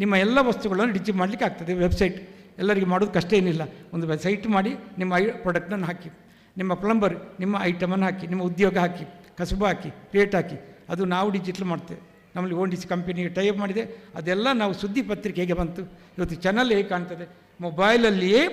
ನಿಮ್ಮ ಎಲ್ಲ ವಸ್ತುಗಳನ್ನು ಡಿಜಿಟಲ್ ಮಾಡಲಿಕ್ಕೆ ಆಗ್ತದೆ. ವೆಬ್ಸೈಟ್ ಎಲ್ಲರಿಗೆ ಮಾಡೋದು ಕಷ್ಟ ಏನಿಲ್ಲ, ಒಂದು ವೆಬ್ಸೈಟ್ ಮಾಡಿ ನಿಮ್ಮ ಪ್ರಾಡಕ್ಟನ್ನು ಹಾಕಿ, ನಿಮ್ಮ ಪ್ಲಂಬರ್ ನಿಮ್ಮ ಐಟಮನ್ನು ಹಾಕಿ, ನಿಮ್ಮ ಉದ್ಯೋಗ ಹಾಕಿ, ಕಸುಬು ಹಾಕಿ, ರೇಟ್ ಹಾಕಿ, ಅದು ನಾವು ಡಿಜಿಟಲ್ ಮಾಡ್ತೇವೆ. ನಮ್ಮಲ್ಲಿ ONDC ಕಂಪನಿಗೆ ಟೈಪ್ ಮಾಡಿದೆ, ಅದೆಲ್ಲ ನಾವು ಸುದ್ದಿ ಪತ್ರಿಕೆ ಹೇಗೆ ಬಂತು, ಇವತ್ತು ಚಾನಲ್ ಹೇಗೆ ಕಾಣ್ತದೆ, ಮೊಬೈಲಲ್ಲಿಯೇ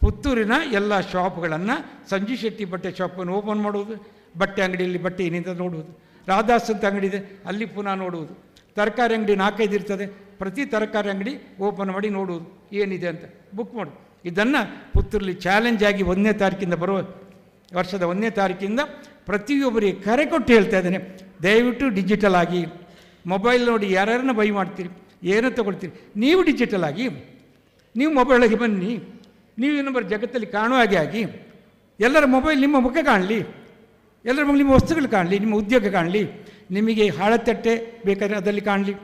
ಪುತ್ತೂರಿನ ಎಲ್ಲ ಶಾಪ್ಗಳನ್ನು, ಸಂಜು ಶೆಟ್ಟಿ ಬಟ್ಟೆ ಶಾಪನ್ನು ಓಪನ್ ಮಾಡುವುದು, ಬಟ್ಟೆ ಅಂಗಡಿಯಲ್ಲಿ ಬಟ್ಟೆ ಏನಿದೆ ನೋಡುವುದು, ರಾಧಾಸ್ ಅಂತ ಅಂಗಡಿ ಇದೆ ಅಲ್ಲಿ ಪುನಃ ನೋಡುವುದು, ತರಕಾರಿ ಅಂಗಡಿ 4-5 ಇರ್ತದೆ, ಪ್ರತಿ ತರಕಾರಿ ಅಂಗಡಿ ಓಪನ್ ಮಾಡಿ ನೋಡುವುದು ಏನಿದೆ ಅಂತ ಬುಕ್ ಮಾಡೋದು. ಇದನ್ನು ಪುತ್ತೂರಲ್ಲಿ ಚಾಲೆಂಜ್ ಆಗಿ 1ನೇ ತಾರೀಕಿಂದ ಬರುವ ವರ್ಷದ 1ನೇ ತಾರೀಕಿಂದ ಪ್ರತಿಯೊಬ್ಬರಿಗೆ ಕರೆ ಕೊಟ್ಟು ಹೇಳ್ತಾ ಇದ್ದೇನೆ, ದಯವಿಟ್ಟು ಡಿಜಿಟಲ್ ಆಗಿ. ಮೊಬೈಲ್ ನೋಡಿ ಯಾರ್ಯಾರನ್ನ ಬೈ ಮಾಡ್ತೀರಿ, ಏನೋ ತೊಗೊಳ್ತೀರಿ, ನೀವು ಡಿಜಿಟಲ್ ಆಗಿ, ನೀವು ಮೊಬೈಲಿಗೆ ಬನ್ನಿ, ನೀವು ಇನ್ನೊಬ್ಬರ ಜಗತ್ತಲ್ಲಿ ಕಾಣುವ ಹಾಗೆ ಆಗಿ, ಎಲ್ಲರ ಮೊಬೈಲ್ ನಿಮ್ಮ ಮುಖ ಕಾಣಲಿ, ಎಲ್ಲರ ನಿಮ್ಮ ವಸ್ತುಗಳು ಕಾಣಲಿ, ನಿಮ್ಮ ಉದ್ಯೋಗ ಕಾಣಲಿ. ನಿಮಗೆ ಹಾಳತಟ್ಟೆ ಬೇಕಾದರೆ ಅದರಲ್ಲಿ ಕಾಣಲಿ,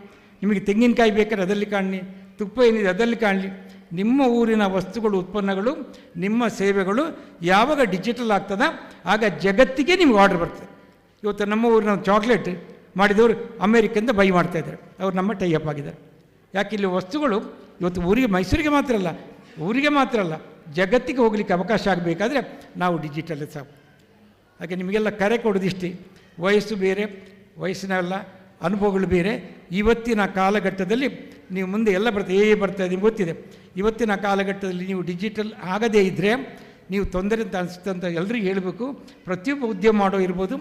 ನಿಮಗೆ ತೆಂಗಿನಕಾಯಿ ಬೇಕಾದ್ರೆ ಅದರಲ್ಲಿ ಕಾಣಲಿ, ತುಪ್ಪ ಏನಿದೆ ಅದರಲ್ಲಿ ಕಾಣಲಿ. ನಿಮ್ಮ ಊರಿನ ವಸ್ತುಗಳು, ಉತ್ಪನ್ನಗಳು, ನಿಮ್ಮ ಸೇವೆಗಳು ಯಾವಾಗ ಡಿಜಿಟಲ್ ಆಗ್ತದೆ ಆಗ ಜಗತ್ತಿಗೆ ನಿಮ್ಗೆ ಆರ್ಡರ್ ಬರ್ತದೆ. ಇವತ್ತು ನಮ್ಮ ಊರಿನ ಚಾಕ್ಲೇಟ್ ಮಾಡಿದವರು ಅಮೇರಿಕದಿಂದ ಬೈ ಮಾಡ್ತಾಯಿದ್ದಾರೆ, ಅವ್ರು ನಮ್ಮ ಟೈಅಪ್ ಆಗಿದ್ದಾರೆ. ಯಾಕೆ ಇಲ್ಲಿ ವಸ್ತುಗಳು ಇವತ್ತು ಊರಿಗೆ, ಮೈಸೂರಿಗೆ ಮಾತ್ರ ಅಲ್ಲ, ಊರಿಗೆ ಮಾತ್ರ ಅಲ್ಲ, ಜಗತ್ತಿಗೆ ಹೋಗಲಿಕ್ಕೆ ಅವಕಾಶ ಆಗಬೇಕಾದ್ರೆ ನಾವು ಡಿಜಿಟಲ್ ಸಾಕು. ಹಾಗೆ ನಿಮಗೆಲ್ಲ ಕರೆ ಕೊಡೋದಿಷ್ಟೇ, ವಯಸ್ಸು ಬೇರೆ, ವಯಸ್ಸಿನೆಲ್ಲ ಅನುಭವಗಳು ಬೇರೆ. ಇವತ್ತಿನ ಕಾಲಘಟ್ಟದಲ್ಲಿ ನೀವು ಮುಂದೆ ಎಲ್ಲ ಬರ್ತಾಯಿದೆ ನಿಮ್ಗೆ ಗೊತ್ತಿದೆ. ಇವತ್ತಿನ ಕಾಲಘಟ್ಟದಲ್ಲಿ ನೀವು ಡಿಜಿಟಲ್ ಆಗದೇ ಇದ್ದರೆ ನೀವು ತೊಂದರೆ ಅಂತ ಅನಿಸುತ್ತೆ ಅಂತ ಎಲ್ಲರಿಗೂ ಹೇಳಬೇಕು. ಪ್ರತಿಯೊಬ್ಬ ಉದ್ಯಮ ಮಾಡೋ ಇರ್ಬೋದು,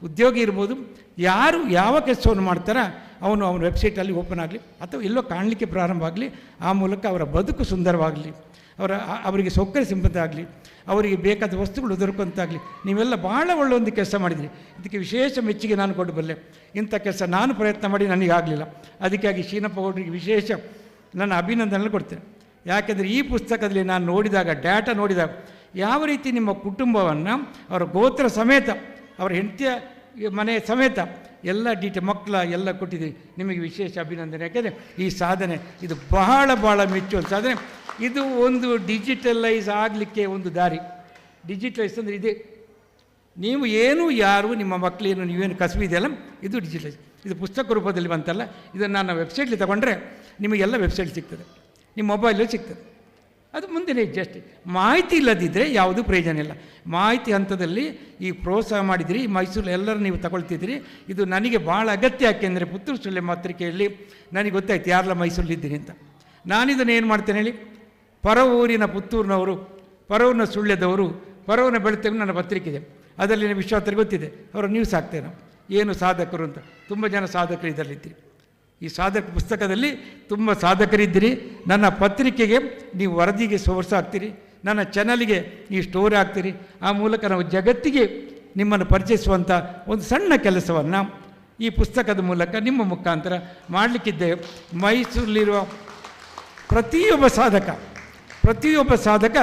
ಉದ್ಯೋಗಿ ಇರ್ಬೋದು, ಯಾರು ಯಾವ ಕೆಲಸವನ್ನು ಮಾಡ್ತಾರ ಅವನ ವೆಬ್ಸೈಟಲ್ಲಿ ಓಪನ್ ಆಗಲಿ ಅಥವಾ ಎಲ್ಲೋ ಕಾಣಲಿಕ್ಕೆ ಪ್ರಾರಂಭ ಆಗಲಿ, ಆ ಮೂಲಕ ಅವರ ಬದುಕು ಸುಂದರವಾಗಲಿ, ಅವರಿಗೆ ಸೌಕರ್ಯ ಸಿಂಪತ್ತ ಆಗಲಿ, ಅವರಿಗೆ ಬೇಕಾದ ವಸ್ತುಗಳು ದೊರಕುವಂತಾಗಲಿ. ನೀವೆಲ್ಲ ಭಾಳ ಒಳ್ಳೆಯ ಒಂದು ಕೆಲಸ ಮಾಡಿದಿರಿ, ಇದಕ್ಕೆ ವಿಶೇಷ ಮೆಚ್ಚುಗೆ ನಾನು ಕೊಡಬಲ್ಲೆ. ಇಂಥ ಕೆಲಸ ನಾನು ಪ್ರಯತ್ನ ಮಾಡಿ ನನಗಾಗಲಿಲ್ಲ, ಅದಕ್ಕಾಗಿ ಶೀನಪ್ಪ ಗೌಡರಿಗೆ ವಿಶೇಷ ನನ್ನ ಅಭಿನಂದನೆ ಕೊಡ್ತೇನೆ. ಯಾಕೆಂದರೆ ಈ ಪುಸ್ತಕದಲ್ಲಿ ನಾನು ನೋಡಿದಾಗ ಡಾಟಾ ನೋಡಿದಾಗ ಯಾವ ರೀತಿ ನಿಮ್ಮ ಕುಟುಂಬವನ್ನು ಅವರ ಗೋತ್ರ ಸಮೇತ ಅವರ ಹೆಂಡತಿಯ ಮನೆ ಸಮೇತ ಎಲ್ಲ ಮಕ್ಕಳ ಎಲ್ಲ ಕೊಟ್ಟಿದ್ದೀವಿ. ನಿಮಗೆ ವಿಶೇಷ ಅಭಿನಂದನೆ. ಯಾಕೆಂದರೆ ಈ ಸಾಧನೆ ಇದು ಬಹಳ ಬಹಳ ಮೆಚ್ಚುವ ಸಾಧನೆ. ಇದು ಒಂದು ಡಿಜಿಟಲೈಸ್ ಆಗಲಿಕ್ಕೆ ಒಂದು ದಾರಿ. ಡಿಜಿಟಲೈಸ್ ಅಂದರೆ ಇದೆ, ನೀವು ಏನು ಯಾರು ನಿಮ್ಮ ಮಕ್ಕಳೇನು ನೀವೇನು ಕಸಬಿದೆಯಲ್ಲ ಇದು ಡಿಜಿಟಲೈಸ್. ಇದು ಪುಸ್ತಕ ರೂಪದಲ್ಲಿ ಬಂತಲ್ಲ, ಇದನ್ನು ನಾನು ವೆಬ್ಸೈಟ್ಲಿ ತಗೊಂಡ್ರೆ ನಿಮಗೆಲ್ಲ ವೆಬ್ಸೈಟ್ ಸಿಗ್ತದೆ, ನಿಮ್ಮ ಮೊಬೈಲಲ್ಲಿ ಸಿಗ್ತದೆ. ಅದು ಮುಂದಿನ ಜಸ್ಟ್ ಮಾಹಿತಿ ಇಲ್ಲದಿದ್ದರೆ ಯಾವುದೂ ಪ್ರಯೋಜನ ಇಲ್ಲ. ಮಾಹಿತಿ ಹಂತದಲ್ಲಿ ಈ ಪ್ರೋತ್ಸಾಹ ಮಾಡಿದಿರಿ, ಮೈಸೂರು ಎಲ್ಲರೂ ನೀವು ತಗೊಳ್ತಿದ್ದೀರಿ. ಇದು ನನಗೆ ಭಾಳ ಅಗತ್ಯ. ಯಾಕೆಂದರೆ ಪುತ್ತೂರು ಸುಳ್ಳೆ ಪತ್ರಿಕೆಯಲ್ಲಿ ನನಗೆ ಗೊತ್ತಾಯ್ತು ಯಾರೆಲ್ಲ ಮೈಸೂರಲ್ಲಿದ್ದೀನಿ ಅಂತ. ನಾನಿದನ್ನು ಏನು ಮಾಡ್ತೇನೆ ಹೇಳಿ, ಪರ ಊರಿನ ಪುತ್ತೂರಿನವರು, ಪರವೂರಿನ ಸುಳ್ಯದವರು, ಪರವೂರಿನ ಬೆಳ್ತಂಗಡಿ ನನ್ನ ಪತ್ರಿಕೆ ಇದೆ. ಅದರಲ್ಲಿ ವಿಶ್ವಾಸರಿಗೆ ಗೊತ್ತಿದೆ, ಅವರು ನ್ಯೂಸ್ ಹಾಕ್ತೇವೆ ನಾವು ಏನು ಸಾಧಕರು ಅಂತ. ತುಂಬ ಜನ ಸಾಧಕರು ಇದರಲ್ಲಿದ್ದೀರಿ. ಈ ಸಾಧಕ ಪುಸ್ತಕದಲ್ಲಿ ತುಂಬ ಸಾಧಕರಿದ್ದೀರಿ. ನನ್ನ ಪತ್ರಿಕೆಗೆ ನೀವು ವರದಿಗೆ ಸೋರ್ಸ್ ಆಗ್ತೀರಿ, ನನ್ನ ಚಾನಲ್ಗೆ ನೀವು ಸ್ಟೋರಿ ಆಗ್ತೀರಿ. ಆ ಮೂಲಕ ನಾವು ಜಗತ್ತಿಗೆ ನಿಮ್ಮನ್ನು ಪರಿಚಯಿಸುವಂಥ ಒಂದು ಸಣ್ಣ ಕೆಲಸವನ್ನು ಈ ಪುಸ್ತಕದ ಮೂಲಕ ನಿಮ್ಮ ಮುಖಾಂತರ ಮಾಡಲಿಕ್ಕಿದ್ದೇವೆ. ಮೈಸೂರಲ್ಲಿರುವ ಪ್ರತಿಯೊಬ್ಬ ಸಾಧಕ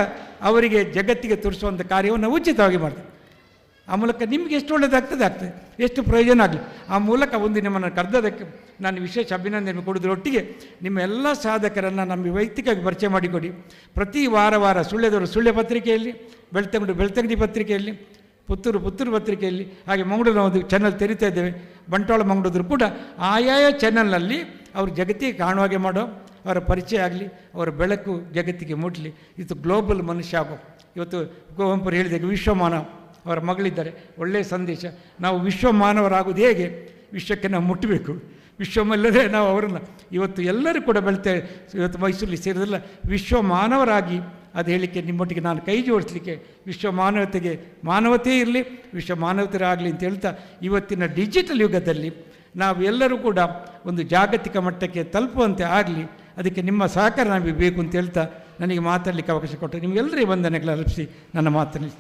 ಅವರಿಗೆ ಜಗತ್ತಿಗೆ ತೋರಿಸುವಂಥ ಕಾರ್ಯವನ್ನು ಉಚಿತವಾಗಿ ಮಾಡ್ತೀವಿ. ಆ ಮೂಲಕ ನಿಮಗೆ ಎಷ್ಟು ಒಳ್ಳೆಯದಾಗ್ತದೆ, ಎಷ್ಟು ಪ್ರಯೋಜನ ಆಗಲಿ. ಆ ಮೂಲಕ ಒಂದು ನಿಮ್ಮನ್ನು ಕರೆದೋದಕ್ಕೆ ನಾನು ವಿಶೇಷ ಅಭಿನಂದನೆ ಕೊಡೋದ್ರೊಟ್ಟಿಗೆ ನಿಮ್ಮ ಎಲ್ಲ ಸಾಧಕರನ್ನು ನಮಗೆ ವೈಯಕ್ತಿಕವಾಗಿ ಪರಿಚಯ ಮಾಡಿಕೊಡಿ. ಪ್ರತಿ ವಾರ ಸುಳ್ಯದವರು ಸುಳ್ಯ ಪತ್ರಿಕೆಯಲ್ಲಿ, ಬೆಳ್ತಂಗಡಿ ಪತ್ರಿಕೆಯಲ್ಲಿ, ಪುತ್ತೂರು ಪತ್ರಿಕೆಯಲ್ಲಿ, ಹಾಗೆ ಮಂಗಳೂರು ನಾವು ಒಂದು ಚಾನಲ್ ತೆರೀತಾ ಇದ್ದೇವೆ, ಬಂಟ್ವಾಳ ಮಂಗಳೂರು ಕೂಡ. ಆಯಾಯ ಚಾನಲ್ನಲ್ಲಿ ಅವರು ಜಗತ್ತಿಗೆ ಕಾಣುವಾಗೆ ಮಾಡೋ, ಅವರ ಪರಿಚಯ ಆಗಲಿ, ಅವರ ಬೆಳಕು ಜಗತ್ತಿಗೆ ಮುಟ್ಲಿ. ಇದು ಗ್ಲೋಬಲ್ ಮನುಷ್ಯ ಆಗೋ. ಇವತ್ತು ಕುವೆಂಪು ಹೇಳಿದಾಗ ವಿಶ್ವಮಾನವ, ಅವರ ಮಗಳಿದ್ದಾರೆ, ಒಳ್ಳೆಯ ಸಂದೇಶ. ನಾವು ವಿಶ್ವ ಮಾನವರಾಗೋದು ಹೇಗೆ, ವಿಶ್ವಕ್ಕೆ ನಾವು ಮುಟ್ಟಬೇಕು. ವಿಶ್ವಮಲ್ಲದೆ ನಾವು ಅವರನ್ನು ಇವತ್ತು ಎಲ್ಲರೂ ಕೂಡ ಇವತ್ತು ಮೈಸೂರಲ್ಲಿ ಸೇರಿದಲ್ಲ ವಿಶ್ವ ಮಾನವರಾಗಿ ಅದು ಹೇಳಿಕೆ ನಿಮ್ಮೊಟ್ಟಿಗೆ ನಾನು ಕೈ ಜೋಡಿಸಲಿಕ್ಕೆ, ವಿಶ್ವ ಮಾನವತೆ ಇರಲಿ, ವಿಶ್ವ ಮಾನವತೆಯರಾಗಲಿ ಅಂತ ಹೇಳ್ತಾ, ಇವತ್ತಿನ ಡಿಜಿಟಲ್ ಯುಗದಲ್ಲಿ ನಾವೆಲ್ಲರೂ ಕೂಡ ಒಂದು ಜಾಗತಿಕ ಮಟ್ಟಕ್ಕೆ ತಲುಪುವಂತೆ ಆಗಲಿ, ಅದಕ್ಕೆ ನಿಮ್ಮ ಸಹಕಾರ ನಮಗೆ ಬೇಕು ಅಂತ ಹೇಳ್ತಾ ನನಗೆ ಮಾತಾಡಲಿಕ್ಕೆ ಅವಕಾಶ ಕೊಟ್ಟರೆ ನಿಮಗೆಲ್ಲರಿಗೂ ವಂದನೆಗಳು ಅರ್ಪಿಸಿ ನನ್ನ ಮಾತನ್ನು